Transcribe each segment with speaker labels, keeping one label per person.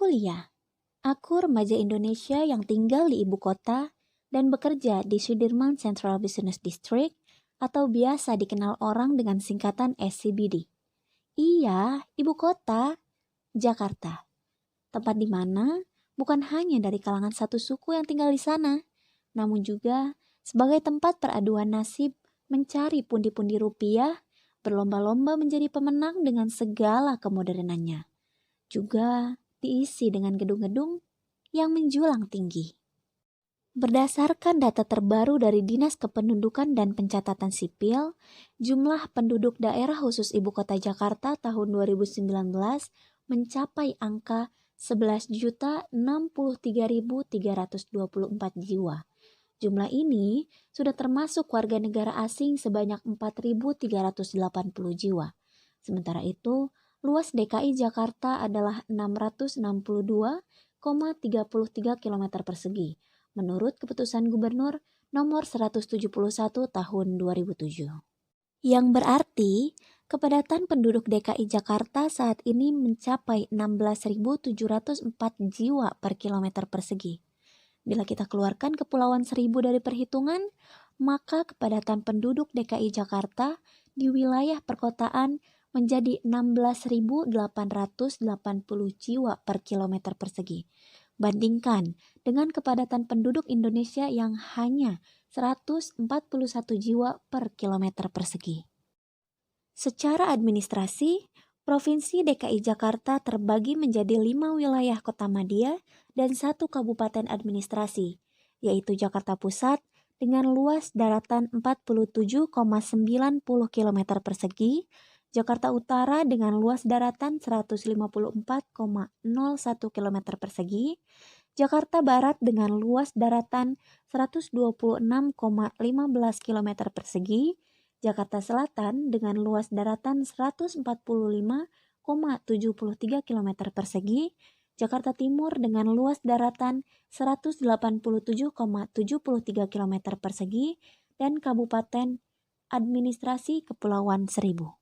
Speaker 1: Aku Lia. Aku remaja Indonesia yang tinggal di ibu kota dan bekerja di Sudirman Central Business District atau biasa dikenal orang dengan singkatan SCBD. Iya, ibu kota, Jakarta. Tempat di mana bukan hanya dari kalangan satu suku yang tinggal di sana, namun juga sebagai tempat peraduan nasib mencari pundi-pundi rupiah, berlomba-lomba menjadi pemenang dengan segala kemodernannya. Juga diisi dengan gedung-gedung yang menjulang tinggi. Berdasarkan data terbaru dari Dinas Kependudukan dan Pencatatan Sipil, jumlah penduduk daerah khusus Ibu Kota Jakarta tahun 2019 mencapai angka 11.063.324 jiwa. Jumlah ini sudah termasuk warga negara asing sebanyak 4.380 jiwa. Sementara itu, luas DKI Jakarta adalah 662,33 km persegi, menurut Keputusan Gubernur Nomor 171 Tahun 2007. Yang berarti, kepadatan penduduk DKI Jakarta saat ini mencapai 16.704 jiwa per kilometer persegi. Bila kita keluarkan Kepulauan Seribu dari perhitungan, maka kepadatan penduduk DKI Jakarta di wilayah perkotaan menjadi 16.880 jiwa per kilometer persegi. Bandingkan dengan kepadatan penduduk Indonesia yang hanya 141 jiwa per kilometer persegi. Secara administrasi, Provinsi DKI Jakarta terbagi menjadi 5 wilayah kota madya dan 1 kabupaten administrasi, yaitu Jakarta Pusat dengan luas daratan 47,90 km persegi, Jakarta Utara dengan luas daratan 154,01 km persegi, Jakarta Barat dengan luas daratan 126,15 km persegi, Jakarta Selatan dengan luas daratan 145,73 km persegi, Jakarta Timur dengan luas daratan 187,73 km persegi, dan Kabupaten Administrasi Kepulauan Seribu.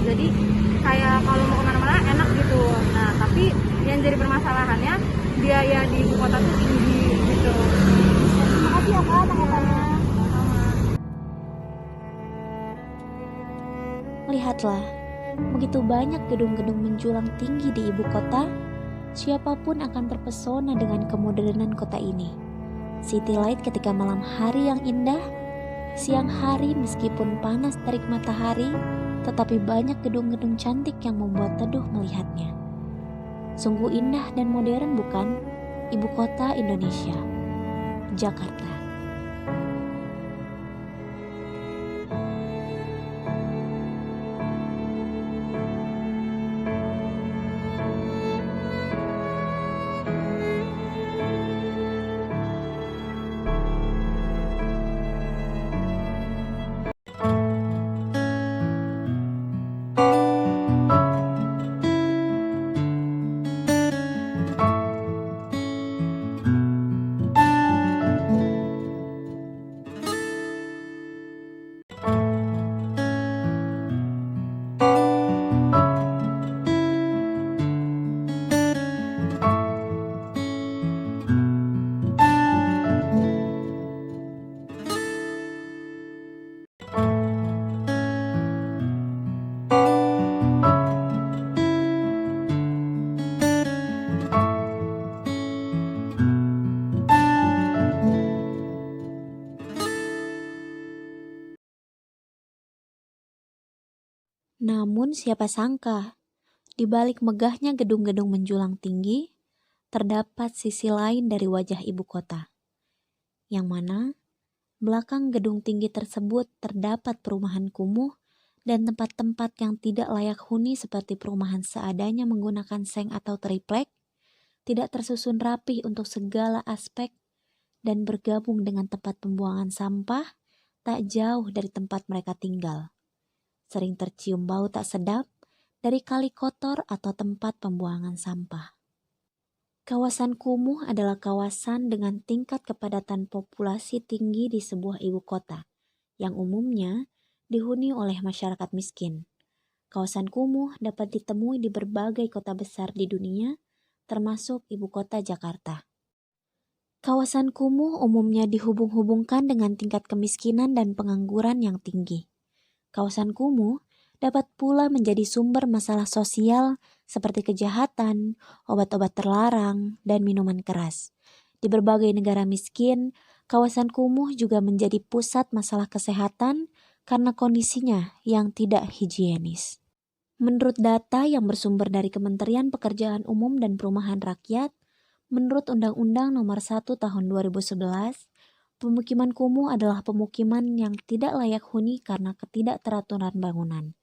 Speaker 2: Jadi kayak kalau mau kemana-mana enak gitu. Nah tapi yang jadi permasalahannya biaya di ibu kota tuh tinggi gitu. Makasih ya Kak tanggapannya.
Speaker 1: Lihatlah, begitu banyak gedung-gedung menjulang tinggi di ibu kota, siapapun akan terpesona dengan kemodernan kota ini. City light ketika malam hari yang indah, siang hari meskipun panas terik matahari, tetapi banyak gedung-gedung cantik yang membuat teduh melihatnya. Sungguh indah dan modern bukan? Ibu kota Indonesia, Jakarta. Namun siapa sangka, Di balik megahnya gedung-gedung menjulang tinggi, terdapat sisi lain dari wajah ibu kota, yang mana belakang gedung tinggi tersebut terdapat perumahan kumuh dan tempat-tempat yang tidak layak huni seperti perumahan seadanya menggunakan seng atau triplek, tidak tersusun rapi untuk segala aspek, dan bergabung dengan tempat pembuangan sampah tak jauh dari tempat mereka tinggal. Sering tercium bau tak sedap dari kali kotor atau tempat pembuangan sampah. Kawasan kumuh adalah kawasan dengan tingkat kepadatan populasi tinggi di sebuah ibu kota, yang umumnya dihuni oleh masyarakat miskin. Kawasan kumuh dapat ditemui di berbagai kota besar di dunia, termasuk ibu kota Jakarta. Kawasan kumuh umumnya dihubung-hubungkan dengan tingkat kemiskinan dan pengangguran yang tinggi. Kawasan kumuh dapat pula menjadi sumber masalah sosial seperti kejahatan, obat-obat terlarang, dan minuman keras. Di berbagai negara miskin, kawasan kumuh juga menjadi pusat masalah kesehatan karena kondisinya yang tidak higienis. Menurut data yang bersumber dari Kementerian Pekerjaan Umum dan Perumahan Rakyat, menurut Undang-Undang Nomor 1 Tahun 2011, pemukiman kumuh adalah pemukiman yang tidak layak huni karena ketidakteraturan bangunan,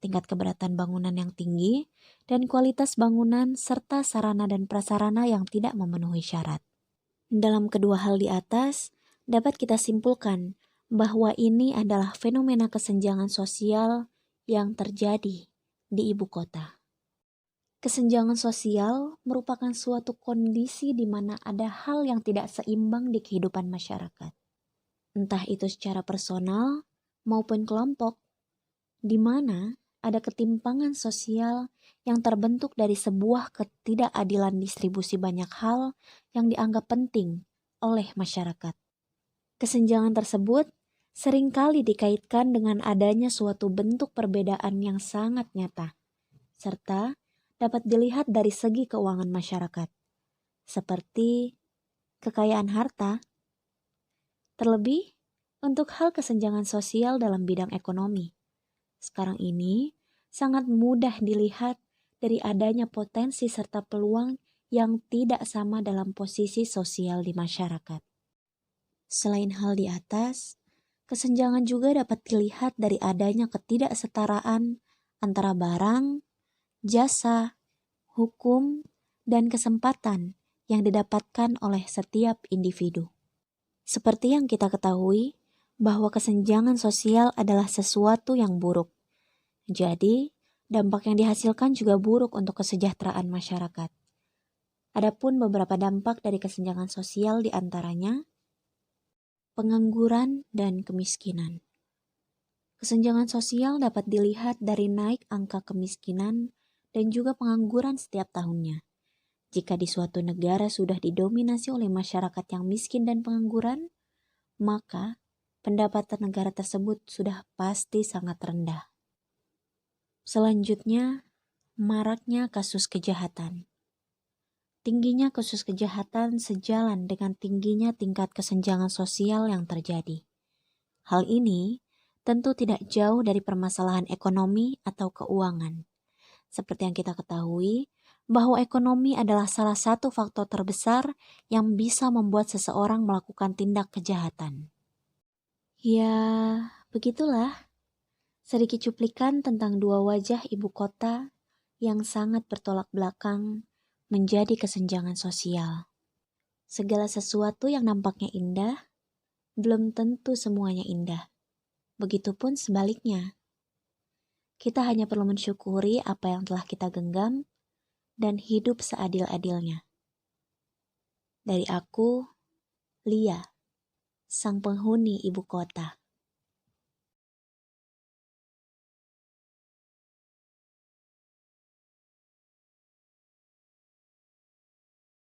Speaker 1: tingkat keberatan bangunan yang tinggi, dan kualitas bangunan serta sarana dan prasarana yang tidak memenuhi syarat. Dalam kedua hal di atas, dapat kita simpulkan bahwa ini adalah fenomena kesenjangan sosial yang terjadi di ibu kota. Kesenjangan sosial merupakan suatu kondisi di mana ada hal yang tidak seimbang di kehidupan masyarakat. Entah itu secara personal maupun kelompok, di mana ada ketimpangan sosial yang terbentuk dari sebuah ketidakadilan distribusi banyak hal yang dianggap penting oleh masyarakat. Kesenjangan tersebut seringkali dikaitkan dengan adanya suatu bentuk perbedaan yang sangat nyata, serta dapat dilihat dari segi keuangan masyarakat, seperti kekayaan harta. Terlebih, untuk hal kesenjangan sosial dalam bidang ekonomi, sekarang ini sangat mudah dilihat dari adanya potensi serta peluang yang tidak sama dalam posisi sosial di masyarakat. Selain hal di atas, kesenjangan juga dapat dilihat dari adanya ketidaksetaraan antara barang, jasa, hukum, dan kesempatan yang didapatkan oleh setiap individu. Seperti yang kita ketahui, bahwa kesenjangan sosial adalah sesuatu yang buruk. Jadi, dampak yang dihasilkan juga buruk untuk kesejahteraan masyarakat. Adapun beberapa dampak dari kesenjangan sosial diantaranya pengangguran dan kemiskinan. Kesenjangan sosial dapat dilihat dari naik angka kemiskinan dan juga pengangguran setiap tahunnya. Jika di suatu negara sudah didominasi oleh masyarakat yang miskin dan pengangguran, maka pendapatan negara tersebut sudah pasti sangat rendah. Selanjutnya, maraknya kasus kejahatan. Tingginya kasus kejahatan sejalan dengan tingginya tingkat kesenjangan sosial yang terjadi. Hal ini tentu tidak jauh dari permasalahan ekonomi atau keuangan. Seperti yang kita ketahui, bahwa ekonomi adalah salah satu faktor terbesar yang bisa membuat seseorang melakukan tindak kejahatan. Ya, begitulah. Sedikit cuplikan tentang dua wajah ibu kota yang sangat bertolak belakang menjadi kesenjangan sosial. Segala sesuatu yang nampaknya indah, belum tentu semuanya indah. Begitupun sebaliknya. Kita hanya perlu mensyukuri apa yang telah kita genggam dan hidup seadil-adilnya. Dari aku, Lia, sang penghuni ibu kota.